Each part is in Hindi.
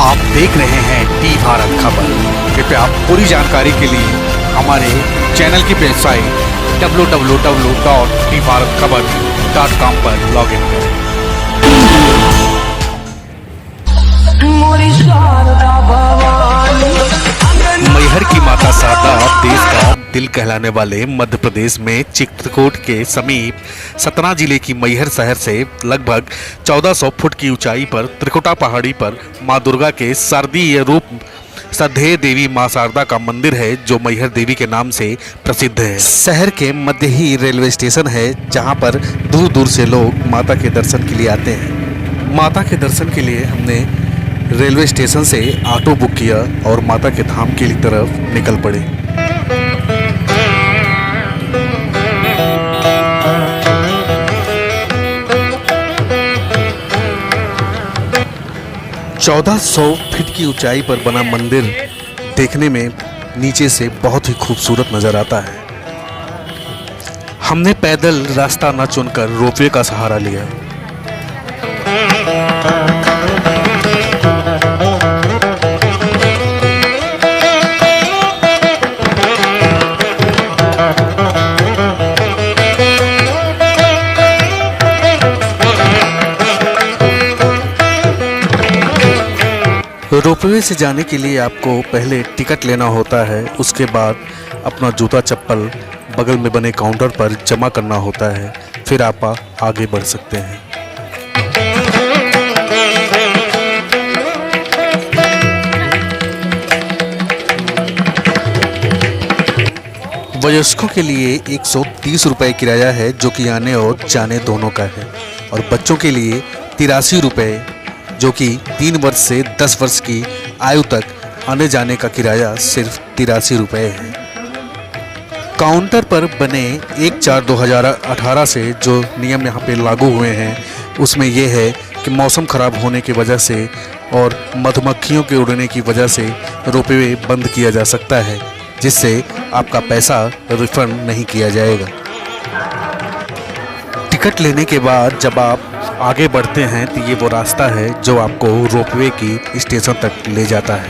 आप देख रहे हैं टी भारत खबर। कृपया पूरी जानकारी के लिए हमारे चैनल की वेबसाइट www.tbharatkhabar.com पर लॉगिन करें। मैहर की माता शारदा देश का दिल कहलाने वाले मध्य प्रदेश में चित्रकूट के समीप सतना जिले की मैहर शहर से लगभग 1400 फुट की ऊंचाई पर त्रिकुटा पहाड़ी पर मां दुर्गा के शारदीय रूप श्रद्धेय देवी मां शारदा का मंदिर है, जो मैहर देवी के नाम से प्रसिद्ध है। शहर के मध्य ही रेलवे स्टेशन है, जहां पर दूर दूर से लोग माता के दर्शन के लिए आते हैं। माता के दर्शन के लिए हमने रेलवे स्टेशन से ऑटो बुक किया और माता के धाम की तरफ निकल पड़े। चौदह 100 फीट की ऊंचाई पर बना मंदिर देखने में नीचे से बहुत ही खूबसूरत नजर आता है। हमने पैदल रास्ता न चुनकर रोपवे का सहारा लिया। रोपवे से जाने के लिए आपको पहले टिकट लेना होता है, उसके बाद अपना जूता चप्पल बगल में बने काउंटर पर जमा करना होता है, फिर आप आगे बढ़ सकते हैं। वयस्कों के लिए 130 रुपये किराया है, जो कि आने और जाने दोनों का है, और बच्चों के लिए 83 रुपये, जो कि 3 वर्ष से 10 वर्ष की आयु तक आने जाने का किराया सिर्फ 83 रुपये है। काउंटर पर बने 1/4/2018 से जो नियम यहाँ पे लागू हुए हैं, उसमें यह है कि मौसम खराब होने की वजह से और मधुमक्खियों के उड़ने की वजह से रोपवे बंद किया जा सकता है, जिससे आपका पैसा रिफंड नहीं किया जाएगा। टिकट लेने के बाद जब आप आगे बढ़ते हैं तो ये वो रास्ता है जो आपको रोपवे की स्टेशन तक ले जाता है।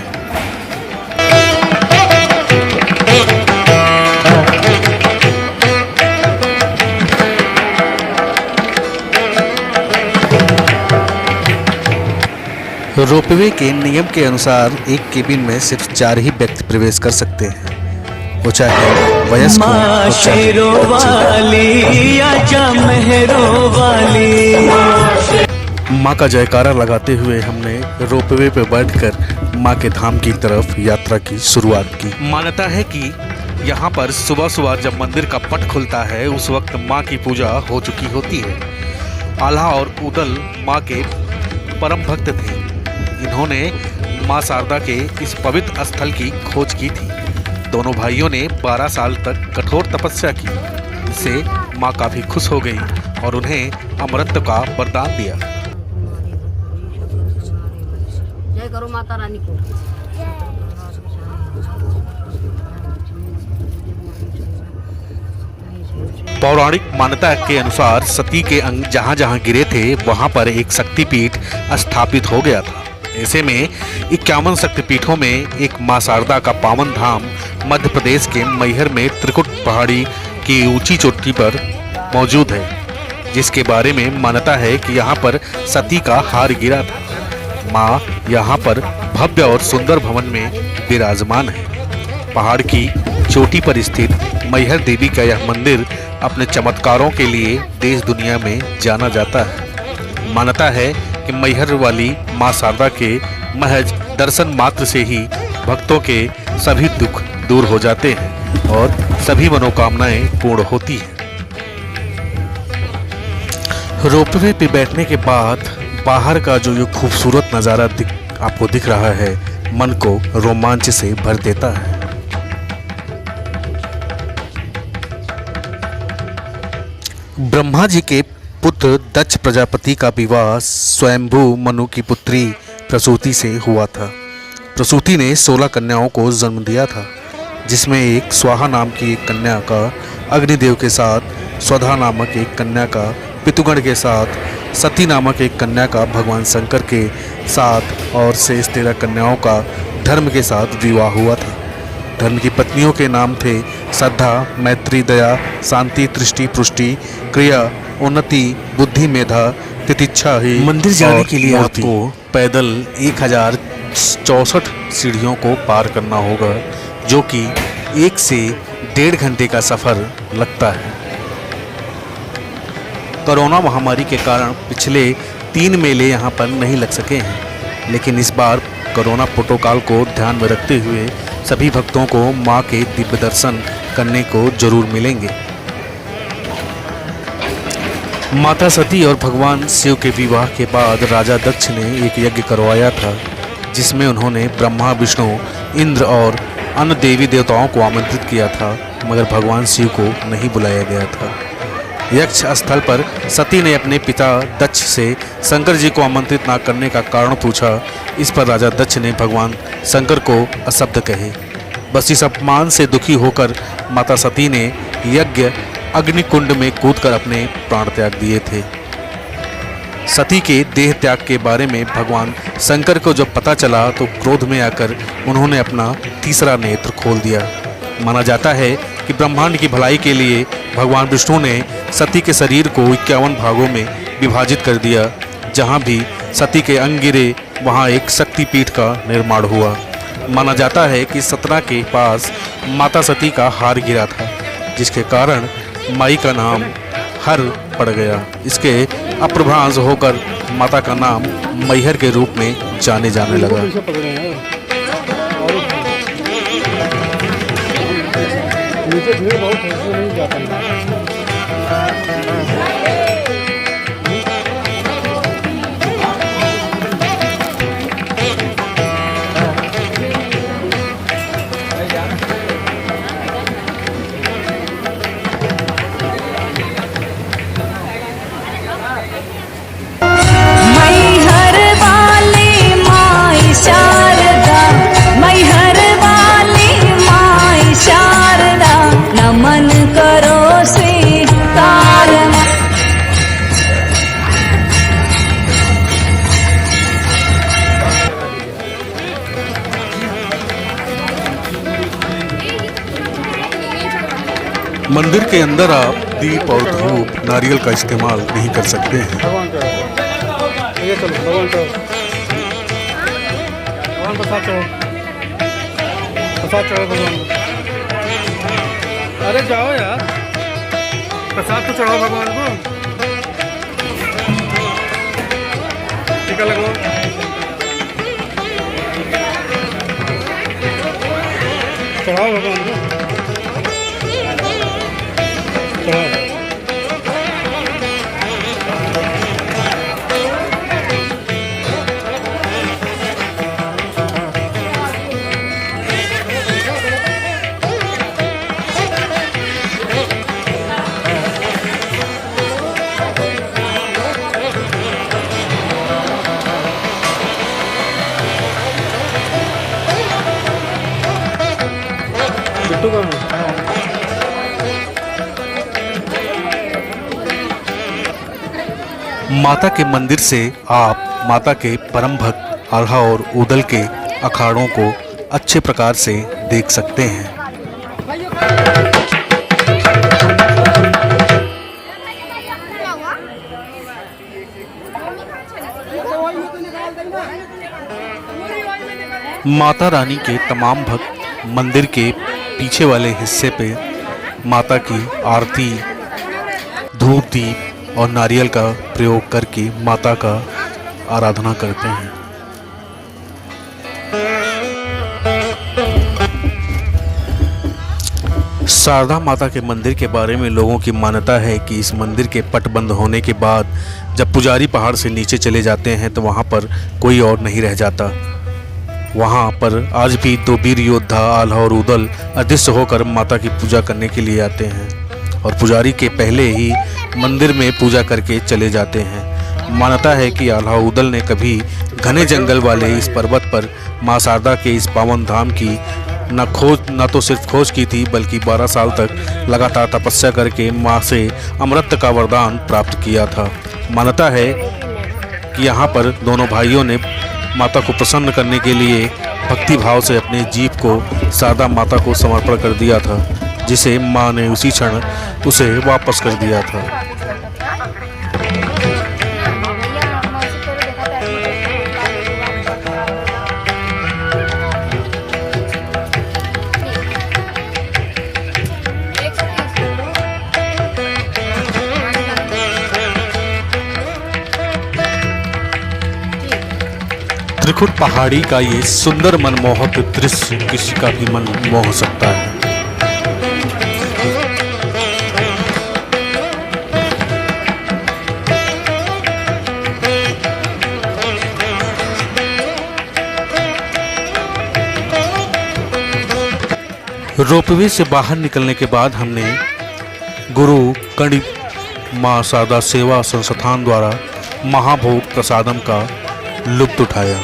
रोपवे के नियम के अनुसार एक केबिन में सिर्फ 4 ही व्यक्ति प्रवेश कर सकते हैं, वो चाहे वयस्क हो, माँ का जयकारा लगाते हुए हमने रोपवे पे बैठकर माँ के धाम की तरफ यात्रा की शुरुआत की। मान्यता है कि यहाँ पर सुबह सुबह जब मंदिर का पट खुलता है, उस वक्त माँ की पूजा हो चुकी होती है। आल्हा और उदल माँ के परम भक्त थे। इन्होंने माँ शारदा के इस पवित्र स्थल की खोज की थी। दोनों भाइयों ने 12 साल तक कठोर तपस्या की, जिससे माँ काफी खुश हो गई और उन्हें अमरत्व का वरदान दिया। जय करो माता रानी को। पौराणिक मान्यता के अनुसार सती के अंग जहाँ जहाँ गिरे थे, वहाँ पर एक शक्तिपीठ स्थापित हो गया था। ऐसे में 51 शक्तिपीठों में एक मां शारदा का पावन धाम मध्य प्रदेश के मैहर में त्रिकुट पहाड़ी की ऊंची चोटी पर मौजूद है, जिसके बारे में मान्यता है कि यहाँ पर सती का हार गिरा था। मां यहाँ पर भव्य और सुंदर भवन में विराजमान है। पहाड़ की चोटी पर स्थित मैहर देवी का यह मंदिर अपने चमत्कारों के लिए देश दुनिया में जाना जाता है। मान्यता है कि मैहर वाली मां शारदा के महज दर्शन मात्र से ही भक्तों के सभी दुख दूर हो जाते हैं और सभी मनोकामनाएं पूर्ण होती हैं। रोपवे पे बैठने के बाद बाहर का जो ये खूबसूरत नज़ारा आपको दिख रहा है, मन को रोमांच से भर देता है। ब्रह्मा जी के पुत्र दक्ष प्रजापति का विवाह स्वयंभू मनु की पुत्री प्रसूति से हुआ था। प्रसूति ने 16 कन्याओं को जन्म दिया था, जिसमें एक स्वाहा नाम की एक कन्या का अग्निदेव के साथ स्वधा नामक एक कन्या का पितुगण के साथ सती नामक एक कन्या का भगवान शंकर के साथ और शेष 13 कन्याओं का धर्म के साथ विवाह हुआ था। धर्म की पत्नियों के नाम थे श्रद्धा, मैत्री, दया, शांति, तृष्टि, पुष्टि, क्रिया, उन्नति, बुद्धि, मेधा, तितिक्षा ही। मंदिर जाने के लिए आपको पैदल 1064 सीढ़ियों को पार करना होगा, जो कि 1 से 1.5 घंटे का सफ़र लगता है। कोरोना महामारी के कारण पिछले 3 मेले यहाँ पर नहीं लग सके हैं, लेकिन इस बार कोरोना प्रोटोकॉल को ध्यान में रखते हुए सभी भक्तों को मां के दिव्य दर्शन करने को जरूर मिलेंगे। माता सती और भगवान शिव के विवाह के बाद राजा दक्ष ने एक यज्ञ करवाया था, जिसमें उन्होंने ब्रह्मा, विष्णु, इंद्र और अन्य देवी देवताओं को आमंत्रित किया था, मगर भगवान शिव को नहीं बुलाया गया था। यक्ष स्थल पर सती ने अपने पिता दक्ष से शंकर जी को आमंत्रित न करने का कारण पूछा। इस पर राजा दक्ष ने भगवान शंकर को अशब्द कहे। बस इस अपमान से दुखी होकर माता सती ने यज्ञ अग्निकुंड में कूदकर अपने प्राण त्याग दिए थे। सती के देह त्याग के बारे में भगवान शंकर को जब पता चला तो क्रोध में आकर उन्होंने अपना तीसरा नेत्र खोल दिया। माना जाता है कि ब्रह्मांड की भलाई के लिए भगवान विष्णु ने सती के शरीर को 51 भागों में विभाजित कर दिया। जहाँ भी सती के अंग गिरे वहाँ एक शक्तिपीठ का निर्माण हुआ। माना जाता है कि सतना के पास माता सती का हार गिरा था, जिसके कारण माई का नाम हर पड़ गया। इसके अप्रभ्रांश होकर माता का नाम मैहर के रूप में जाने लगा। मंदिर के अंदर आप दीप और धूप, नारियल का इस्तेमाल नहीं कर सकते हैं। अरे जाओ यार, प्रसाद तो चढ़ाओ भगवान को। टीका लगवाओ। चढ़ाओ भगवान को। माता के मंदिर से आप माता के परम भक्त आल्हा और ऊदल के अखाड़ों को अच्छे प्रकार से देख सकते हैं। माता रानी के तमाम भक्त मंदिर के पीछे वाले हिस्से पे माता की आरती, धूप, दीप और नारियल का प्रयोग करके माता का आराधना करते हैं। शारदा माता के मंदिर के बारे में लोगों की मान्यता है कि इस मंदिर के पट बंद होने के बाद जब पुजारी पहाड़ से नीचे चले जाते हैं तो वहाँ पर कोई और नहीं रह जाता। वहाँ पर आज भी 2 वीर योद्धा आल्हा और ऊदल अदृश्य होकर माता की पूजा करने के लिए आते हैं और पुजारी के पहले ही मंदिर में पूजा करके चले जाते हैं। मान्यता है कि आल्हा ऊदल ने कभी घने जंगल वाले इस पर्वत पर मां शारदा के इस पावन धाम की न तो सिर्फ खोज की थी बल्कि 12 साल तक लगातार तपस्या करके माँ से अमृत का वरदान प्राप्त किया था। मान्यता है कि यहाँ पर दोनों भाइयों ने माता को प्रसन्न करने के लिए भक्ति भाव से अपने जीव को शारदा माता को समर्पण कर दिया था, जिसे माँ ने उसी क्षण उसे वापस कर दिया था। त्रिकुट पहाड़ी का ये सुंदर मनमोहक दृश्य किसी का भी मन मोह सकता है। रोपवे से बाहर निकलने के बाद हमने गुरु कणिक मां शारदा सेवा संस्थान द्वारा महाभोग प्रसादम का लुत्फ उठाया।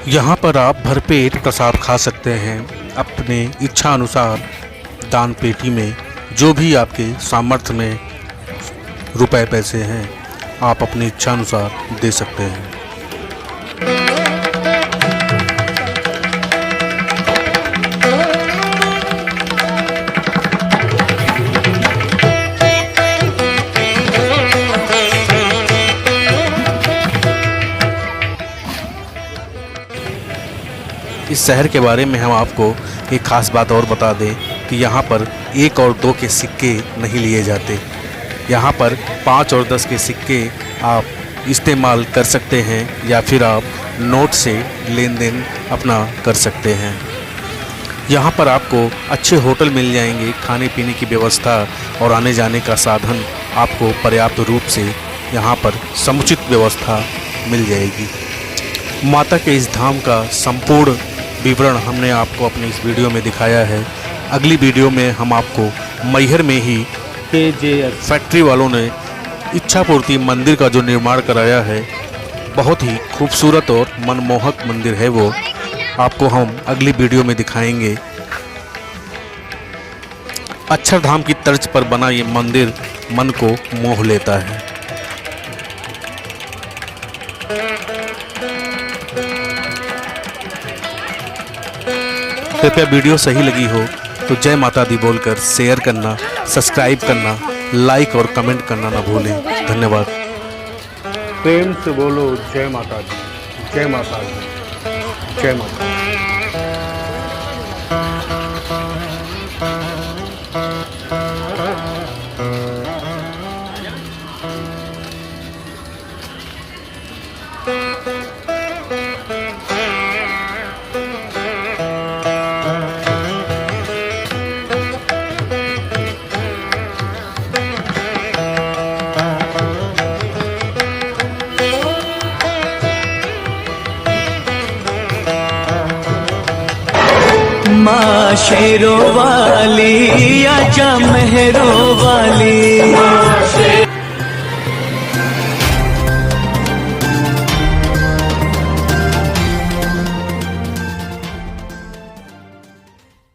यहाँ पर आप भरपेट प्रसाद खा सकते हैं। अपने इच्छा अनुसार दान पेटी में जो भी आपके सामर्थ्य में रुपए पैसे हैं, आप अपनी इच्छा अनुसार दे सकते हैं। इस शहर के बारे में हम आपको एक ख़ास बात और बता दें कि यहाँ पर 1 और 2 के सिक्के नहीं लिए जाते। यहाँ पर 5 और 10 के सिक्के आप इस्तेमाल कर सकते हैं या फिर आप नोट से लेन देन अपना कर सकते हैं। यहाँ पर आपको अच्छे होटल मिल जाएंगे, खाने पीने की व्यवस्था और आने जाने का साधन आपको पर्याप्त रूप से यहाँ पर समुचित व्यवस्था मिल जाएगी। माता के इस धाम का संपूर्ण विवरण हमने आपको अपने इस वीडियो में दिखाया है। अगली वीडियो में हम आपको मैहर में ही फैक्ट्री वालों ने इच्छापूर्ति मंदिर का जो निर्माण कराया है, बहुत ही खूबसूरत और मनमोहक मंदिर है, वो आपको हम अगली वीडियो में दिखाएंगे। अक्षरधाम की तर्ज पर बना ये मंदिर मन को मोह लेता है। कृपया वीडियो सही लगी हो तो जय माता दी बोलकर शेयर करना, सब्सक्राइब करना, लाइक और कमेंट करना ना भूलें। धन्यवाद। प्रेम से बोलो जय माता दी, जय माता दी, जय माता दी। माँ शेरों वाली आजा मेहरों वाली।